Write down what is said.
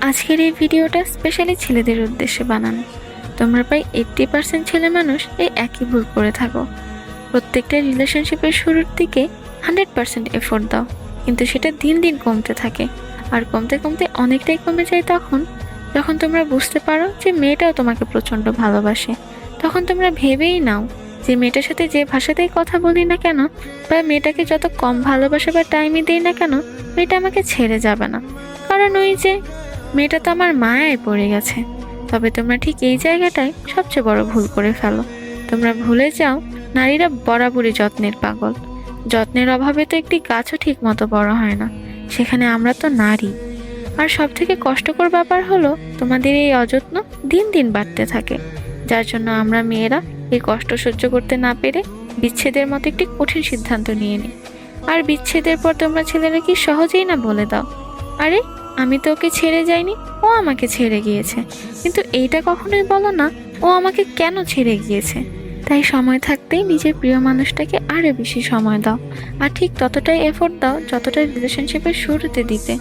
আজকের এই ভিডিওটা স্পেশালি ছেলেদের উদ্দেশ্যে বানানো। তোমরা প্রায় 80% ছেলে মানুষ এই একই ভুল করে থাকো। প্রত্যেকটা রিলেশনশিপের শুরুর দিকে 100% এফোর্ট দাও, কিন্তু সেটা দিন দিন কমতে থাকে। আর কমতে কমতে অনেকটাই কমে যায় যখন তোমরা বুঝতে পারো যে মেয়েটাও তোমাকে প্রচণ্ড ভালোবাসে। তখন তোমরা ভেবেই নাও যে মেয়েটার সাথে যে ভাষাতেই কথা বলি না কেন, বা মেয়েটাকে যত কম ভালোবাসা বা টাইমই দিই না কেন, মেয়েটা আমাকে ছেড়ে যাবে না। কারণ ওই যে মেয়েটা তো আমার মায়ায় পড়ে গেছে। তবে তোমরা ঠিক এই জায়গাটাই সবচেয়ে বড় ভুল করে ফেলো। তোমরা ভুলে যাও নারীরা বরাবরই যত্নের পাগল। যত্নের অভাবে তো একটি গাছও ঠিক মতো বড় হয় না, সেখানে আমরা তো নারী। আর সব থেকে কষ্টকর ব্যাপার হলো তোমাদের এই অযত্ন দিন দিন বাড়তে থাকে, যার জন্য আমরা মেয়েরা এই কষ্ট সহ্য করতে না পেরে বিচ্ছেদের মতো একটি কঠিন সিদ্ধান্ত নিয়ে নিই। আর বিচ্ছেদের পর তোমরা ছেলেরা কি সহজেই না বলে দাও, আরে আমি তো ওকে ছেড়ে যাইনি, ও আমাকে ছেড়ে গিয়েছে। কিন্তু এইটা কখনোই বলো না ও আমাকে কেন ছেড়ে গিয়েছে। তাই সময় থাকতেই নিজের প্রিয় মানুষটাকে আরো বেশি সময় দাও, আর ঠিক ততটাই এফোর্ট দাও যতটা রিলেশনশিপের শুরুতে দিতে।